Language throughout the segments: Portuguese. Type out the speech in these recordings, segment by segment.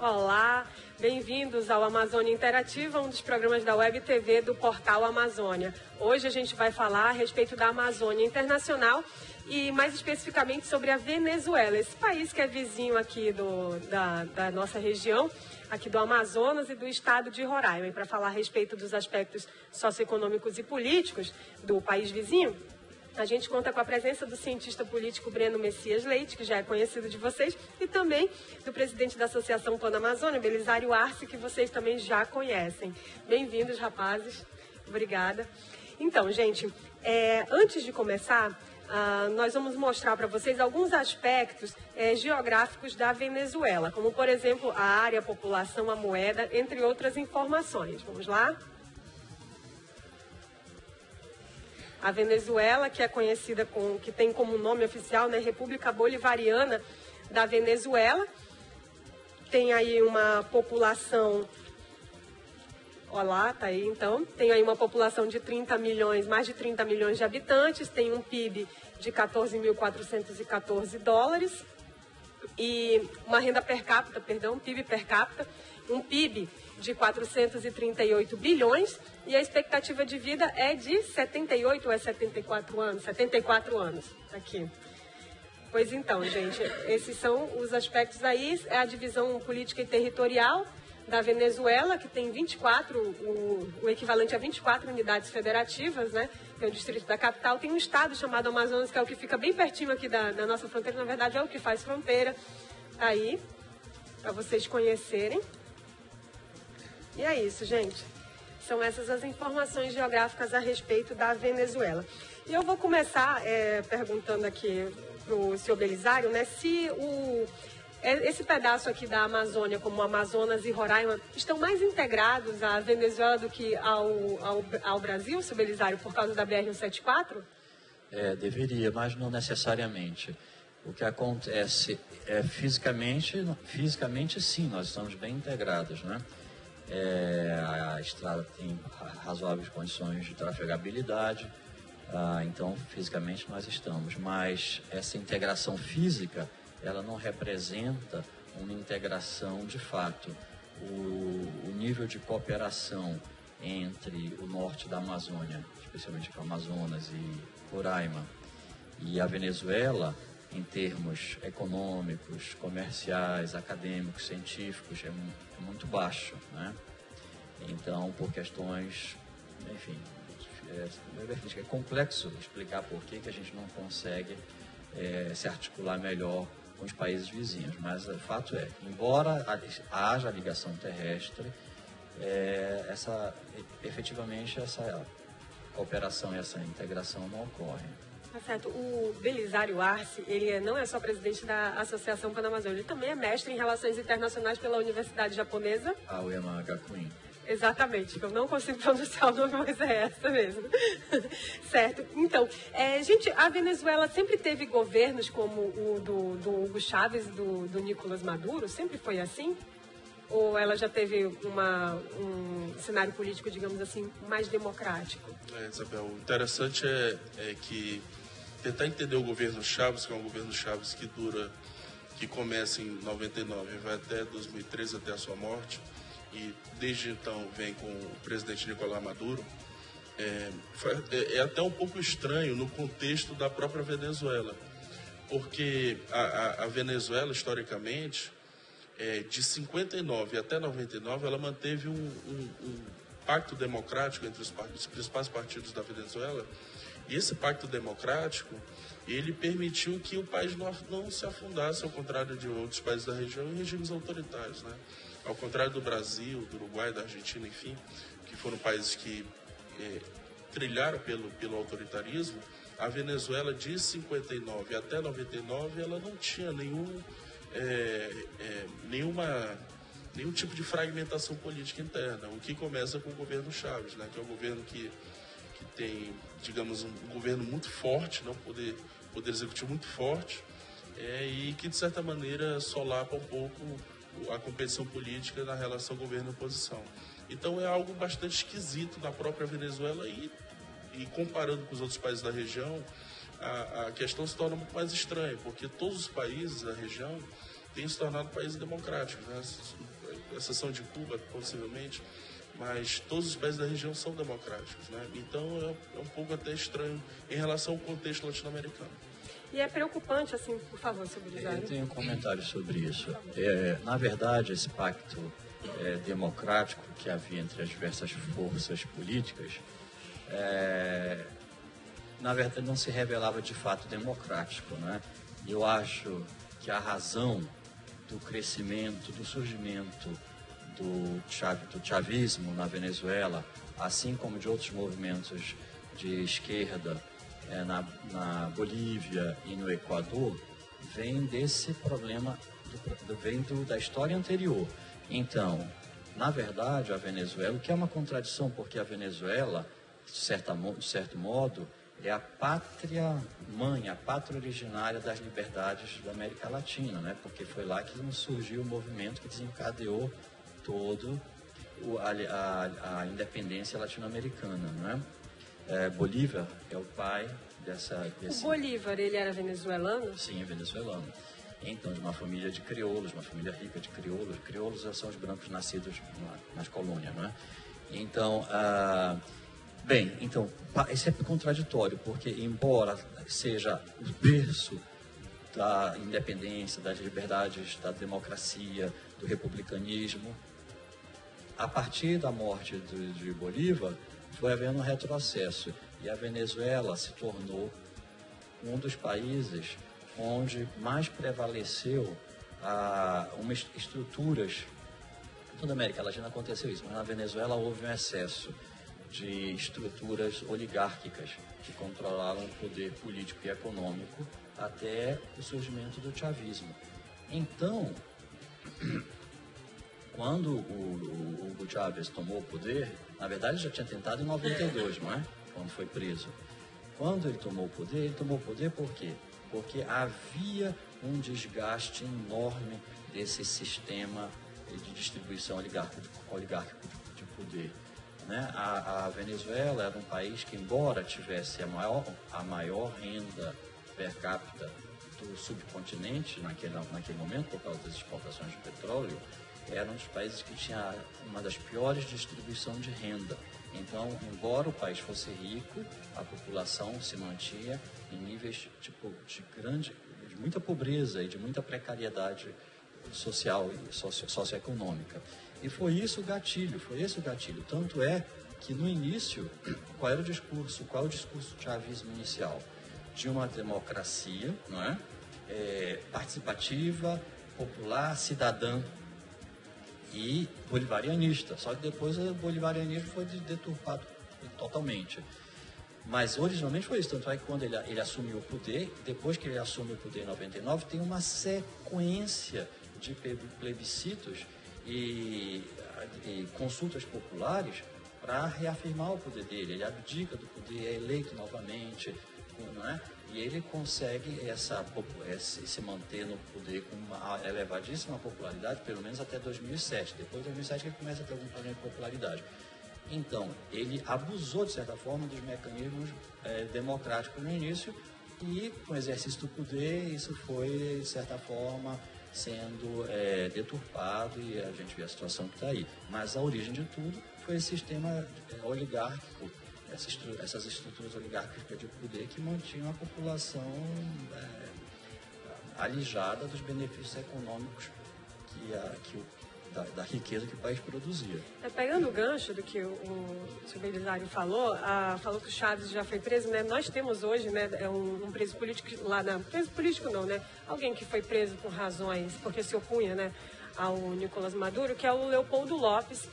Olá, bem-vindos ao Amazônia Interativa, um dos programas da Web TV do Portal Amazônia. Hoje a gente vai falar a respeito da Amazônia Internacional e mais especificamente sobre a Venezuela, esse país que é vizinho aqui da nossa região, aqui do Amazonas e do estado de Roraima. E para falar a respeito dos aspectos socioeconômicos e políticos do país vizinho, a gente conta com a presença do cientista político Breno Messias Leite, que já é conhecido de vocês, e também do presidente da Associação Pan-Amazônia, Belisário Arce, que vocês também já conhecem. Bem-vindos, rapazes. Obrigada. Então, gente, antes de começar, nós vamos mostrar para vocês alguns aspectos geográficos da Venezuela, como, por exemplo, a área, a população, a moeda, entre outras informações. Vamos lá? A Venezuela, que é conhecida que tem como nome oficial, né, República Bolivariana da Venezuela, tem aí uma população, olha lá, tá aí então, tem aí uma população de 30 milhões, mais de 30 milhões de habitantes, tem um PIB de 14.414 dólares e uma renda per capita, PIB per capita, um PIB de 438 bilhões e a expectativa de vida é de 78 ou 74 anos? 74 anos, aqui. Pois então, gente, esses são os aspectos aí, é a divisão política e territorial da Venezuela, que tem 24, o equivalente a 24 unidades federativas, né? Tem o distrito da capital, tem um estado chamado Amazonas, que é o que fica bem pertinho aqui da nossa fronteira, na verdade é o que faz fronteira, tá aí, para vocês conhecerem. E é isso, gente. São essas as informações geográficas a respeito da Venezuela. E eu vou começar perguntando aqui para o senhor Belisário, né, se esse pedaço aqui da Amazônia, como Amazonas e Roraima, estão mais integrados à Venezuela do que ao Brasil, senhor Belisário, por causa da BR-174? Deveria, mas não necessariamente. O que acontece é fisicamente sim, nós estamos bem integrados, né? A estrada tem razoáveis condições de trafegabilidade, então fisicamente nós estamos, mas essa integração física, ela não representa uma integração de fato. O nível de cooperação entre o norte da Amazônia, especialmente com o Amazonas e Roraima, e a Venezuela, em termos econômicos, comerciais, acadêmicos, científicos, é muito baixo, né? Então, por questões, enfim, é complexo explicar por que a gente não consegue se articular melhor com os países vizinhos, mas o fato é, embora haja ligação terrestre, efetivamente essa cooperação e essa integração não ocorrem. Tá certo. O Belisário Arce, ele não é só presidente da Associação Pan-Amazônia, ele também é mestre em Relações Internacionais pela Universidade Japonesa. Aoyama Gakuin. Exatamente, eu não consigo pronunciar o nome, mas é essa mesmo. Certo. Então, gente, a Venezuela sempre teve governos como o do Hugo Chávez, do Nicolás Maduro? Sempre foi assim? Ou ela já teve um cenário político, digamos assim, mais democrático? Isabel, o interessante é que tentar entender o governo Chávez, que é um governo Chávez que começa em 99 e vai até 2013, até a sua morte, e desde então vem com o presidente Nicolás Maduro, é até um pouco estranho no contexto da própria Venezuela, porque a Venezuela, historicamente, de 59 até 99, ela manteve um pacto democrático entre os principais partidos da Venezuela, e esse pacto democrático, ele permitiu que o país não se afundasse, ao contrário de outros países da região, em regimes autoritários, né? Ao contrário do Brasil, do Uruguai, da Argentina, enfim, que foram países que trilharam pelo autoritarismo, a Venezuela, de 59 até 99, ela não tinha nenhum tipo de fragmentação política interna, o que começa com o governo Chávez, né, que é um governo que tem, digamos, um governo muito forte, né, poder executivo muito forte, e que, de certa maneira, solapa um pouco a competição política na relação governo-oposição. Então, é algo bastante esquisito na própria Venezuela e comparando com os outros países da região, a questão se torna muito mais estranha, porque todos os países da região têm se tornado países democráticos, né? exceção de Cuba, possivelmente, mas todos os países da região são democráticos, né? Então é um pouco até estranho em relação ao contexto latino-americano. E é preocupante, assim, por favor, seu Belisário. Eu tenho um comentário sobre isso. Na verdade, esse pacto democrático que havia entre as diversas forças políticas, na verdade, não se revelava de fato democrático, né? Eu acho que a razão do crescimento, do surgimento do chavismo na Venezuela, assim como de outros movimentos de esquerda na Bolívia e no Equador, vem desse problema, da história anterior. Então, na verdade, a Venezuela, o que é uma contradição, porque a Venezuela, de certo modo, é a pátria mãe, a pátria originária das liberdades da América Latina, né? Porque foi lá que surgiu o movimento que desencadeou todo a independência latino-americana, né? Bolívar é o pai desse... O Bolívar, ele era venezuelano? Sim, venezuelano. Então, de uma família de crioulos, uma família rica de crioulos. Crioulos são os brancos nascidos nas colônias, não é? Então, isso é contraditório, porque embora seja o berço da independência, das liberdades, da democracia, do republicanismo, a partir da morte de Bolívar, foi havendo um retrocesso. E a Venezuela se tornou um dos países onde mais prevaleceu umas estruturas. Em toda a América Latina aconteceu isso, mas na Venezuela houve um excesso de estruturas oligárquicas que controlaram o poder político e econômico até o surgimento do chavismo. Então, quando o Hugo Chávez tomou o poder, na verdade já tinha tentado em 92, não é? Quando foi preso. Quando ele tomou o poder por quê? Porque havia um desgaste enorme desse sistema de distribuição oligárquico de poder. Né? A Venezuela era um país que, embora tivesse a maior renda per capita do subcontinente naquele momento, por causa das exportações de petróleo, era um dos países que tinha uma das piores distribuição de renda. Então, embora o país fosse rico, a população se mantinha em níveis de muita pobreza e de muita precariedade social e socioeconômica. E foi esse o gatilho. Tanto é que no início, qual é o discurso chavismo inicial? De uma democracia, não é? Participativa, popular, cidadã e bolivarianista. Só que depois o bolivarianismo foi deturpado totalmente. Mas originalmente foi isso. Tanto é que quando ele assumiu o poder, depois que ele assume o poder em 99, tem uma sequência de plebiscitos e consultas populares para reafirmar o poder dele. Ele abdica do poder, é eleito novamente, não é? E ele consegue se manter no poder com uma elevadíssima popularidade, pelo menos até 2007. Depois de 2007 ele começa a ter algum problema de popularidade. Então, ele abusou, de certa forma, dos mecanismos democráticos no início e, com o exercício do poder, isso foi, de certa forma, sendo deturpado e a gente vê a situação que está aí. Mas a origem de tudo foi esse sistema oligárquico, essas estruturas oligárquicas de poder que mantinham a população alijada dos benefícios econômicos da riqueza que o país produzia. Pegando o gancho do que o senhor Belisário falou que o Chávez já foi preso, né? Nós temos hoje, né, um preso político lá preso político não, né? Alguém que foi preso por razões, porque se opunha, né, ao Nicolás Maduro, que é o Leopoldo Lopes.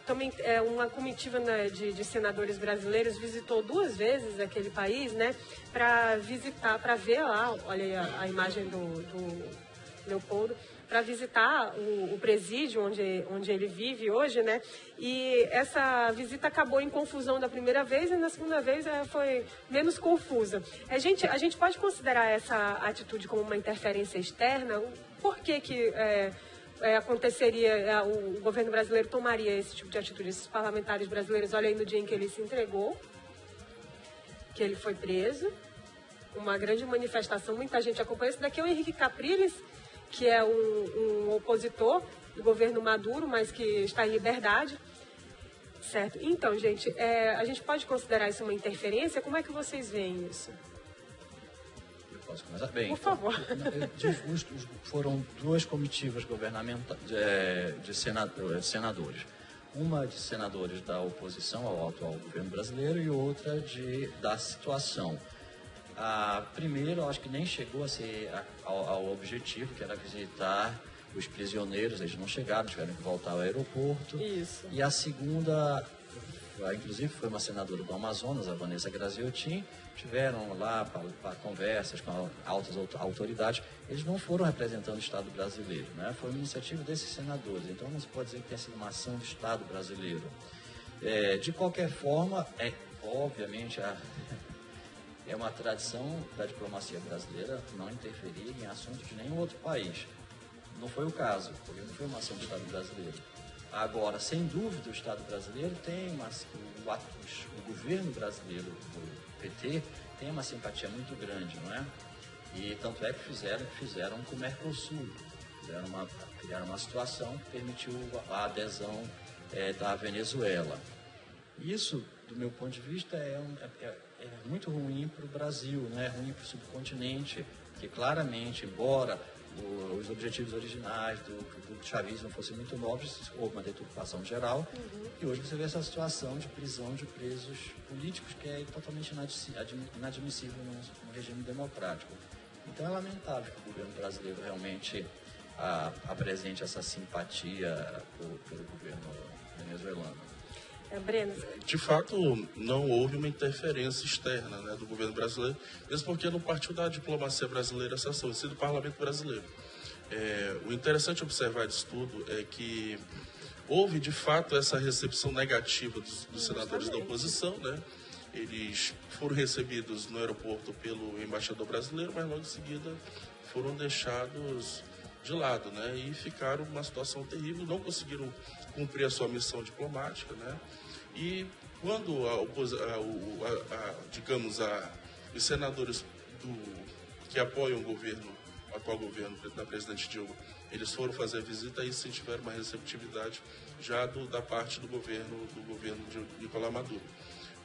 Também uma comitiva, né, de senadores brasileiros visitou 2 vezes aquele país, né, para ver lá, olha aí a imagem do Leopoldo, para visitar o presídio onde ele vive hoje, né? E essa visita acabou em confusão da primeira vez e na segunda vez foi menos confusa. A gente pode considerar essa atitude como uma interferência externa? Por que aconteceria, o governo brasileiro tomaria esse tipo de atitude? Esses parlamentares brasileiros, olha aí no dia em que ele se entregou, que ele foi preso, uma grande manifestação, muita gente acompanhou. Esse daqui é o Henrique Capriles, que é um opositor do governo Maduro, mas que está em liberdade. Certo. Então, gente, a gente pode considerar isso uma interferência? Como é que vocês veem isso? Eu posso começar? Bem, por favor. Foram duas comitivas governamentais de senadores. Uma de senadores da oposição ao atual governo brasileiro e outra da situação. A primeira, eu acho que nem chegou a ser ao objetivo, que era visitar os prisioneiros. Eles não chegaram, tiveram que voltar ao aeroporto. Isso. E a segunda, inclusive foi uma senadora do Amazonas, a Vanessa Graziotin, tiveram lá para conversas com altas autoridades. Eles não foram representando o Estado brasileiro, né? Foi uma iniciativa desses senadores, então não se pode dizer que tenha sido uma ação do Estado brasileiro. De qualquer forma, obviamente, é uma tradição da diplomacia brasileira não interferir em assuntos de nenhum outro país. Não foi o caso, porque não foi uma ação do Estado brasileiro. Agora, sem dúvida, o Estado brasileiro tem o governo brasileiro do PT tem uma simpatia muito grande, não é? E tanto é que fizeram com o Mercosul, criaram uma situação que permitiu a adesão da Venezuela. Isso, do meu ponto de vista, é muito ruim para o Brasil, né? É ruim para o subcontinente, porque claramente, embora os objetivos originais do chavismo fossem muito nobres, houve uma deturpação geral, e hoje você vê essa situação de prisão de presos políticos que é totalmente inadmissível num regime democrático. Então é lamentável que o governo brasileiro realmente apresente essa simpatia pelo governo venezuelano. Breno. De fato, não houve uma interferência externa, né, do governo brasileiro, mesmo porque não partiu da diplomacia brasileira essa ação, sim do parlamento brasileiro. O interessante observar disso tudo é que houve, de fato, essa recepção negativa dos senadores da oposição, né? Eles foram recebidos no aeroporto pelo embaixador brasileiro, mas logo em seguida foram deixados de lado, né? E ficaram numa situação terrível, não conseguiram cumprir a sua missão diplomática, né? E quando os senadores que apoiam o atual governo da presidente Dilma, eles foram fazer a visita, aí sim tiveram uma receptividade já da parte do governo de Nicolás Maduro.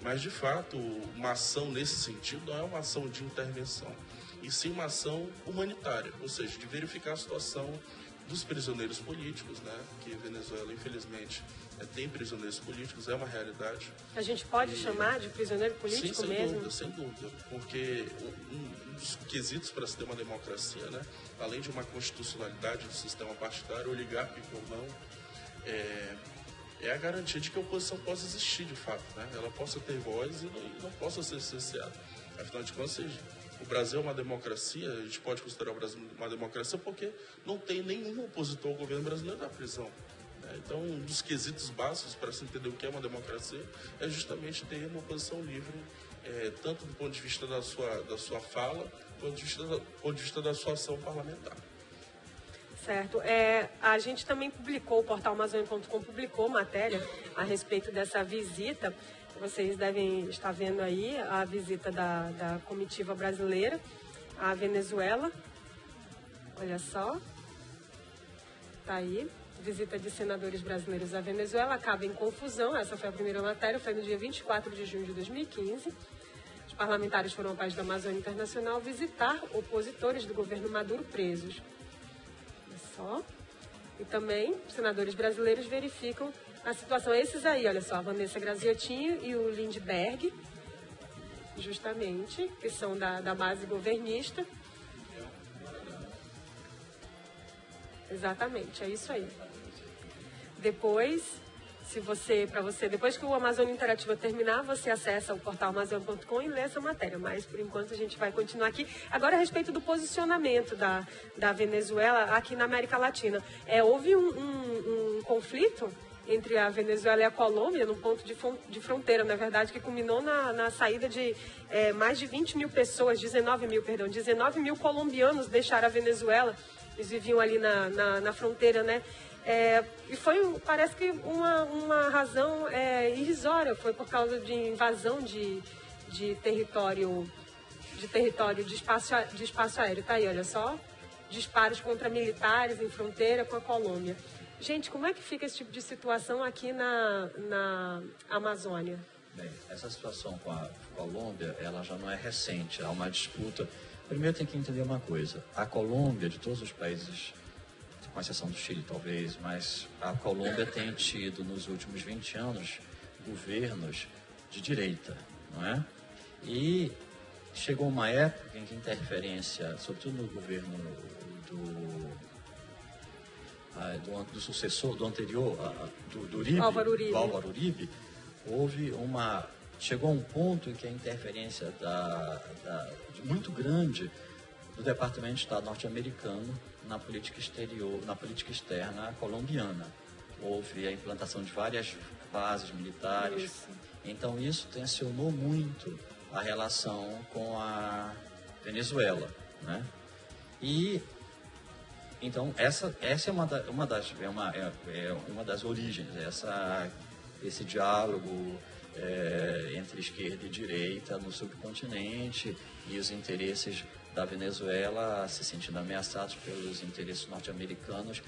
Mas, de fato, uma ação nesse sentido não é uma ação de intervenção, e sim uma ação humanitária, ou seja, de verificar a situação dos prisioneiros políticos, né? Que a Venezuela, infelizmente, tem prisioneiros políticos, é uma realidade. A gente pode chamar de prisioneiro político sim, mesmo? Sem dúvida, porque um dos quesitos para se ter uma democracia, né? Além de uma constitucionalidade do sistema partidário, oligárquico ou não, é a garantia de que a oposição possa existir de fato, né? Ela possa ter voz e não possa ser cerceada. Afinal de contas, o Brasil é uma democracia, a gente pode considerar o Brasil uma democracia porque não tem nenhum opositor ao governo brasileiro na prisão. Então, um dos quesitos básicos para se entender o que é uma democracia é justamente ter uma oposição livre, tanto do ponto de vista da sua fala, quanto do ponto de vista da sua ação parlamentar. Certo. A gente também publicou, o portal Amazônia.com publicou matéria a respeito dessa visita. Vocês devem estar vendo aí a visita da comitiva brasileira à Venezuela. Olha só. Está aí. Visita de senadores brasileiros à Venezuela acaba em confusão. Essa foi a primeira matéria, foi no dia 24 de junho de 2015. Os parlamentares foram ao país da Amazônia Internacional visitar opositores do governo Maduro presos. Olha só. E também, senadores brasileiros verificam a situação. Esses aí, olha só, a Vanessa Graziotin e o Lindbergh, justamente, que são da base governista. Exatamente, é isso aí. Depois, depois que o Amazônia Interativa terminar, você acessa o portal Amazônia.com e lê essa matéria. Mas, por enquanto, a gente vai continuar aqui. Agora, a respeito do posicionamento da Venezuela aqui na América Latina. Houve um conflito entre a Venezuela e a Colômbia, num ponto de fronteira, na verdade, que culminou na saída de mais de 20 mil pessoas, 19 mil colombianos deixaram a Venezuela. Eles viviam ali na fronteira, né? E parece que uma razão irrisória, foi por causa de invasão de território de espaço aéreo. Tá aí, olha só. disparos contra militares em fronteira com a Colômbia. Gente, como é que fica esse tipo de situação aqui na Amazônia? Bem, essa situação com a Colômbia, ela já não é recente, há uma disputa. Primeiro tem que entender uma coisa, a Colômbia, de todos os países, com exceção do Chile talvez, mas a Colômbia tem tido nos últimos 20 anos governos de direita, não é? E chegou uma época em que a interferência, sobretudo no governo do sucessor, do anterior, do Uribe, Álvaro Uribe, chegou a um ponto em que a interferência muito grande do Departamento de Estado norte-americano na política exterior, na política externa colombiana. Houve a implantação de várias bases militares. Isso. Então isso tensionou muito a relação com a Venezuela, né? E então essa é uma das origens, esse diálogo entre esquerda e direita no subcontinente e os interesses da Venezuela se sentindo ameaçados pelos interesses norte-americanos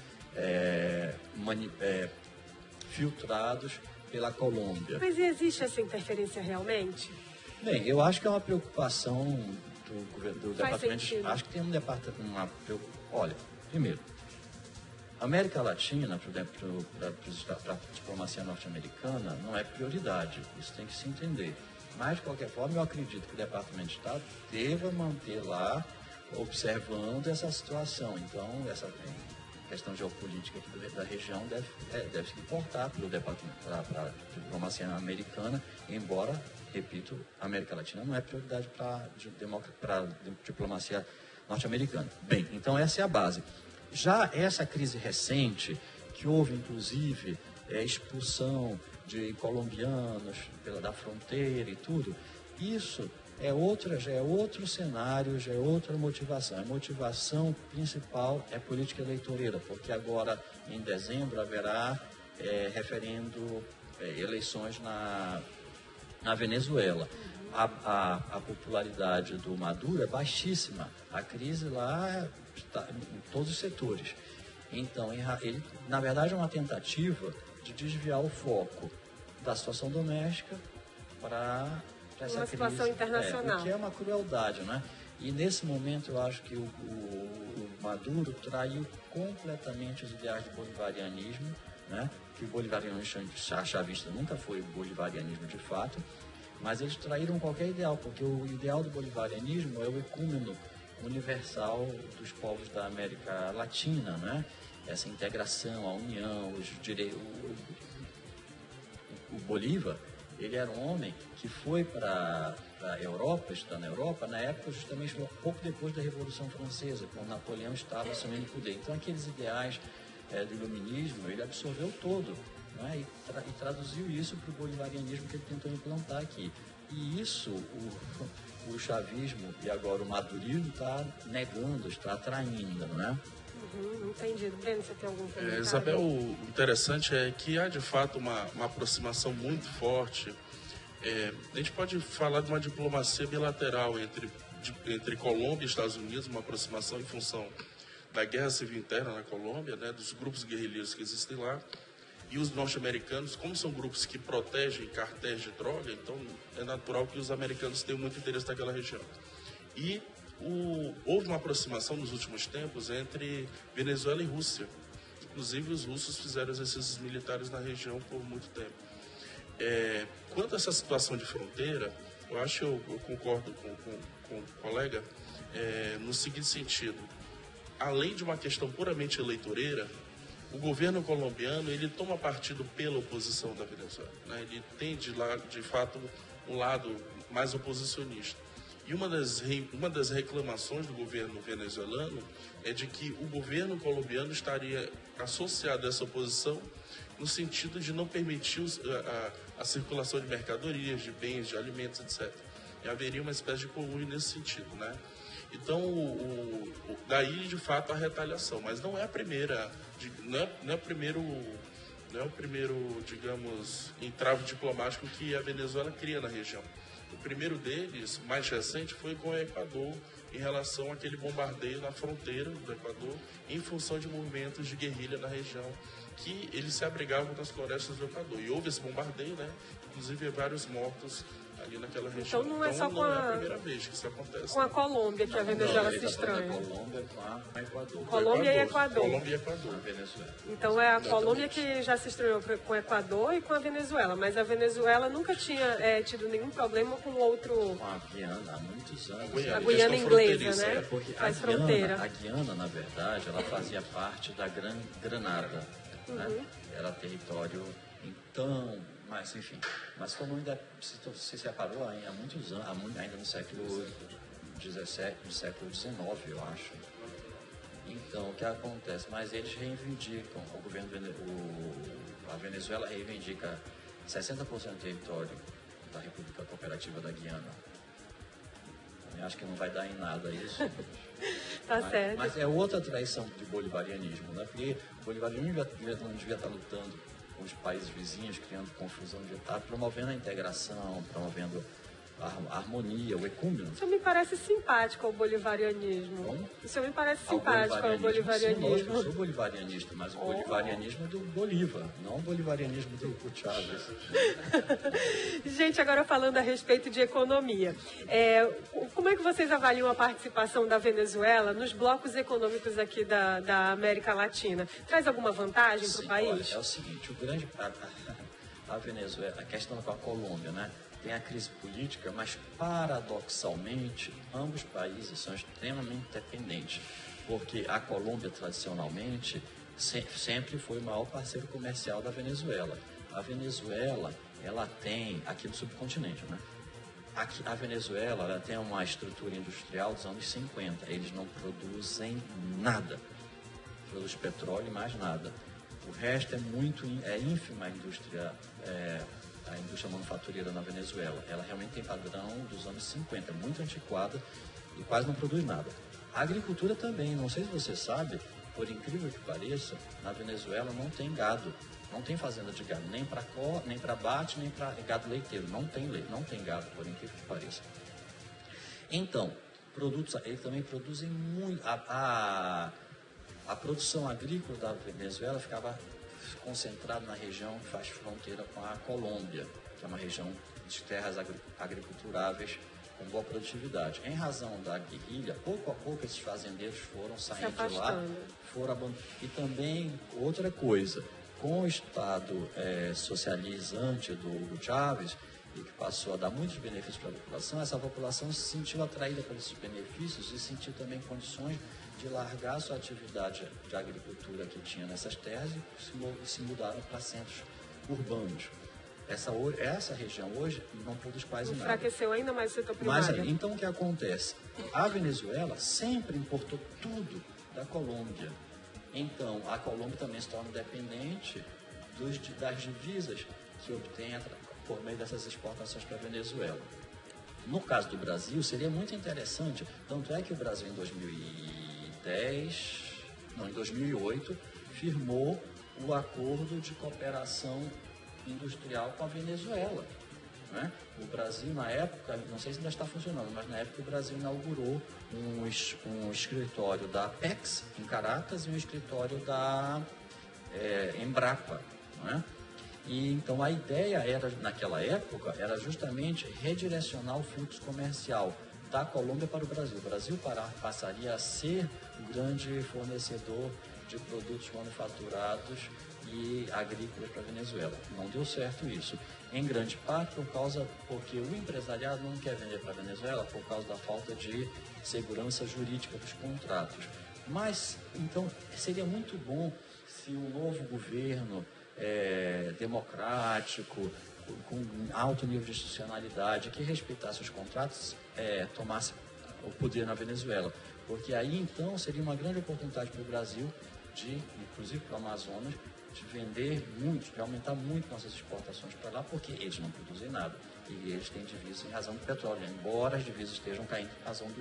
filtrados pela Colômbia. Mas existe essa interferência realmente? Bem, eu acho que é uma preocupação do departamento. Sentido. Acho que tem um departamento. Olha, primeiro, a América Latina, para a diplomacia norte-americana, não é prioridade. Isso tem que se entender. Mas, de qualquer forma, eu acredito que o Departamento de Estado deva manter lá, observando essa situação. Então, essa questão geopolítica aqui da região deve se importar para a diplomacia americana, embora, repito, a América Latina não é prioridade para a diplomacia norte-americana. Bem, então essa é a base. Já essa crise recente, que houve inclusive expulsão de colombianos da fronteira e tudo, isso já é outro cenário, já é outra motivação. A motivação principal é política eleitoreira, porque agora em dezembro haverá eleições na Venezuela. A popularidade do Maduro é baixíssima. A crise lá está em todos os setores. Então, ele, na verdade, é uma tentativa de desviar o foco da situação doméstica para essa uma crise. situação internacional. O que é uma crueldade, né? E nesse momento eu acho que o Maduro traiu completamente os ideais do bolivarianismo, né? Que o bolivarianismo chavista nunca foi o bolivarianismo de fato, mas eles traíram qualquer ideal, porque o ideal do bolivarianismo é o ecúmeno universal dos povos da América Latina, né? Essa integração, a união, o Bolívar, ele era um homem que foi para a Europa, estudar na Europa, na época justamente pouco depois da Revolução Francesa, quando Napoleão estava assumindo o poder. Então aqueles ideais do iluminismo, ele absorveu todo, né? E traduziu isso para o bolivarianismo que ele tentou implantar aqui. E isso o chavismo e agora o madurismo está negando, está traindo, né? Entendido. Breno, você tem algum comentário? Isabel, o interessante é que há de fato uma aproximação muito forte. A gente pode falar de uma diplomacia bilateral entre Colômbia e Estados Unidos, uma aproximação em função da guerra civil interna na Colômbia, né, dos grupos guerrilheiros que existem lá. E os norte-americanos, como são grupos que protegem cartéis de droga, então é natural que os americanos tenham muito interesse naquela região. E houve uma aproximação nos últimos tempos entre Venezuela e Rússia. Inclusive, os russos fizeram exercícios militares na região por muito tempo. Quanto a essa situação de fronteira, eu concordo com o colega no seguinte sentido. Além de uma questão puramente eleitoreira, o governo colombiano ele toma partido pela oposição da Venezuela, né? Ele tem de fato um lado mais oposicionista. E uma das reclamações do governo venezuelano é de que o governo colombiano estaria associado a essa oposição no sentido de não permitir a circulação de mercadorias, de bens, de alimentos, etc. E haveria uma espécie de conluio nesse sentido, né? Então, daí, de fato, a retaliação. Mas não é a primeira, não é o primeiro, digamos, entrave diplomático que a Venezuela cria na região. O primeiro deles, mais recente, foi com o Equador, em relação àquele bombardeio na fronteira do Equador, em função de movimentos de guerrilha na região, que eles se abrigavam nas florestas do Equador. E houve esse bombardeio, né? Inclusive vários mortos ali naquela região. Então não é só com é a primeira vez que isso acontece. Com a Colômbia que a Venezuela se estranha. Colômbia com a Equador. Colômbia e Equador. Colômbia e Equador. Venezuela. Então é a Colômbia que já se estranhou com o Equador e com a Venezuela, mas a Venezuela nunca tinha tido nenhum problema com outro... Com a Guiana há muitos anos. A Guiana inglesa, né? Porque faz fronteira. A Guiana, na verdade, ela fazia parte da Granada. Né? Era território, então... Mas, enfim, mas como ainda se separou há muitos anos, ainda no século XVII, no século XIX, eu acho. Então, o que acontece? Mas eles reivindicam, o governo, a Venezuela reivindica 60% do território da República Cooperativa da Guiana. Eu acho que não vai dar em nada isso. Tá certo. Mas é outra traição de bolivarianismo, né? Porque o bolivarianismo não devia estar lutando com os países vizinhos, criando confusão, devia estar promovendo a integração, promovendo a harmonia, o ecúmeno. Isso me parece simpático ao bolivarianismo. Como? Isso me parece simpático ao bolivarianismo. Sim, eu sou bolivarianista, mas o bolivarianismo é do Bolívar, não o bolivarianismo do Chávez. Gente, agora falando a respeito de economia. Como é que vocês avaliam a participação da Venezuela nos blocos econômicos aqui da América Latina? Traz alguma vantagem para o país? Olha, é o seguinte, a Venezuela, a questão com a Colômbia, né? Tem a crise política, mas paradoxalmente ambos países são extremamente dependentes, porque a Colômbia tradicionalmente sempre foi o maior parceiro comercial da Venezuela. A Venezuela, ela tem, aqui no subcontinente, né? A Venezuela, ela tem uma estrutura industrial dos anos 50, eles não produzem nada, produz petróleo e mais nada. O resto é ínfima a indústria manufatureira na Venezuela. Ela realmente tem padrão dos anos 50, muito antiquada e quase não produz nada. A agricultura também, não sei se você sabe, por incrível que pareça, na Venezuela não tem gado, não tem fazenda de gado, nem para abate, nem para gado leiteiro, não tem gado, por incrível que pareça. Então, eles também produzem muito. A produção agrícola da Venezuela ficava concentrada na região que faz fronteira com a Colômbia, que é uma região de terras agriculturáveis com boa produtividade. Em razão da guerrilha, pouco a pouco esses fazendeiros foram saindo de lá, e também outra coisa, com o Estado socializante do Hugo Chávez, e que passou a dar muitos benefícios para a população, essa população se sentiu atraída por esses benefícios e sentiu também condições de largar sua atividade de agricultura que tinha nessas terras e se mudaram para centros urbanos. Essa região hoje não produz quase nada. Enfraqueceu ainda mais o setor primário. Mas então o que acontece? A Venezuela sempre importou tudo da Colômbia. Então a Colômbia também se torna dependente das divisas que obtém por meio dessas exportações para a Venezuela. No caso do Brasil, seria muito interessante, tanto é que o Brasil em 2008, firmou o acordo de cooperação industrial com a Venezuela. Né? O Brasil, na época, não sei se ainda está funcionando, mas na época o Brasil inaugurou um escritório da Apex, em Caracas, e um escritório da Embrapa. Né? E então a ideia naquela época, era justamente redirecionar o fluxo comercial da Colômbia para o Brasil. O Brasil passaria a ser o grande fornecedor de produtos manufaturados e agrícolas para a Venezuela. Não deu certo isso. Em grande parte porque o empresariado não quer vender para a Venezuela por causa da falta de segurança jurídica dos contratos. Mas, então, seria muito bom se o novo governo democrático, com alto nível de institucionalidade, que respeitasse os contratos, tomasse o poder na Venezuela. Porque aí, então, seria uma grande oportunidade para o Brasil, inclusive para o Amazonas, de vender muito, de aumentar muito nossas exportações para lá, porque eles não produzem nada. E eles têm divisas em razão do petróleo, embora as divisas estejam caindo em razão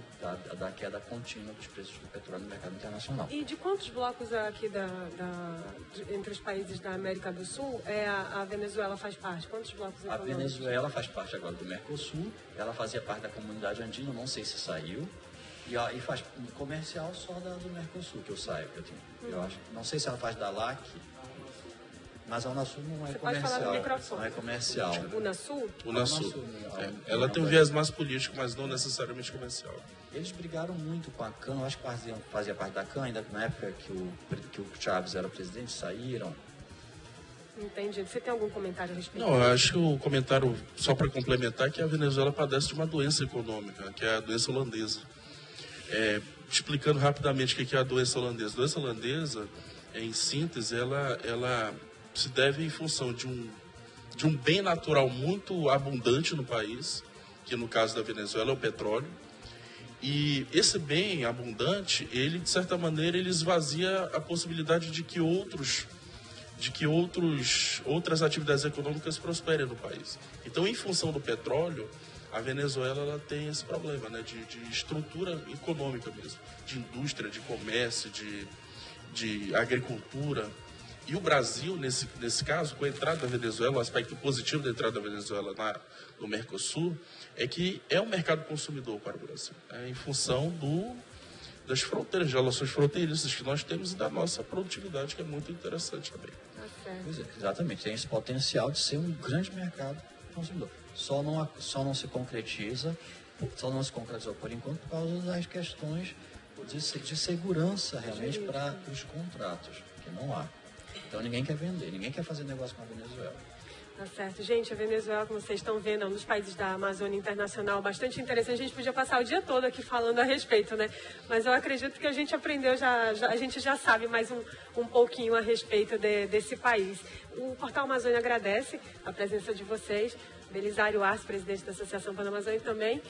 da queda contínua dos preços do petróleo no mercado internacional. E de quantos blocos aqui entre os países da América do Sul a Venezuela faz parte? Quantos blocos econômicos? A Venezuela faz parte agora do Mercosul, ela fazia parte da comunidade andina, não sei se saiu, e faz comercial só do Mercosul, que eu saiba. Eu acho, não sei se ela faz da LAC, mas a Unasul não é comercial. Não é comercial. Unasul? Unasul. Ela tem um viés mais político, mas não necessariamente comercial. Eles brigaram muito com a CAN, eu acho que fazia parte da CAN, ainda na época que o Chávez era presidente, saíram. Entendi. Você tem algum comentário a respeito? Não, eu acho que o comentário, só para complementar, é que a Venezuela padece de uma doença econômica, que é a doença holandesa. Explicando rapidamente o que é a doença holandesa. A doença holandesa, em síntese, ela se deve em função de um bem natural muito abundante no país, que no caso da Venezuela é o petróleo. E esse bem abundante, ele de certa maneira ele esvazia a possibilidade de que outras atividades econômicas prosperem no país. Então, em função do petróleo, a Venezuela ela tem esse problema, né, de estrutura econômica mesmo, de indústria, de comércio, de agricultura. E o Brasil, nesse caso, com a entrada da Venezuela, o aspecto positivo da entrada da Venezuela no Mercosul é que é um mercado consumidor para o Brasil, em função das fronteiras, de relações fronteiriças que nós temos e da nossa produtividade, que é muito interessante também. Pois é, exatamente, tem esse potencial de ser um grande mercado consumidor. Só não se concretizou por enquanto por causa das questões de segurança realmente para os contratos, que não há. Então ninguém quer vender, ninguém quer fazer negócio com a Venezuela. Tá certo. Gente, a Venezuela, como vocês estão vendo, é um dos países da Amazônia Internacional bastante interessante. A gente podia passar o dia todo aqui falando a respeito, né? Mas eu acredito que a gente aprendeu, a gente já sabe mais um pouquinho a respeito desse país. O Portal Amazônia agradece a presença de vocês. Belisário Arce, presidente da Associação Pan-Amazônica também,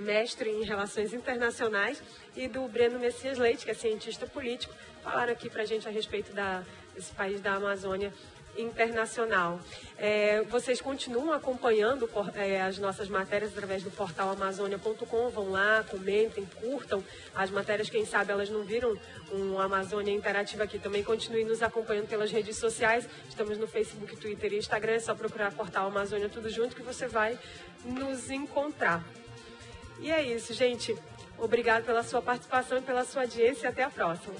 mestre em Relações Internacionais, e do Breno Messias Leite, que é cientista político, falaram aqui pra gente a respeito desse país da Amazônia Internacional. Vocês continuam acompanhando as nossas matérias através do portal amazônia.com, vão lá, comentem, curtam as matérias, quem sabe elas não viram um Amazônia Interativa aqui também, continuem nos acompanhando pelas redes sociais, estamos no Facebook, Twitter e Instagram, é só procurar portal Amazônia tudo junto que você vai nos encontrar. E é isso, gente. Obrigado pela sua participação e pela sua audiência e até a próxima.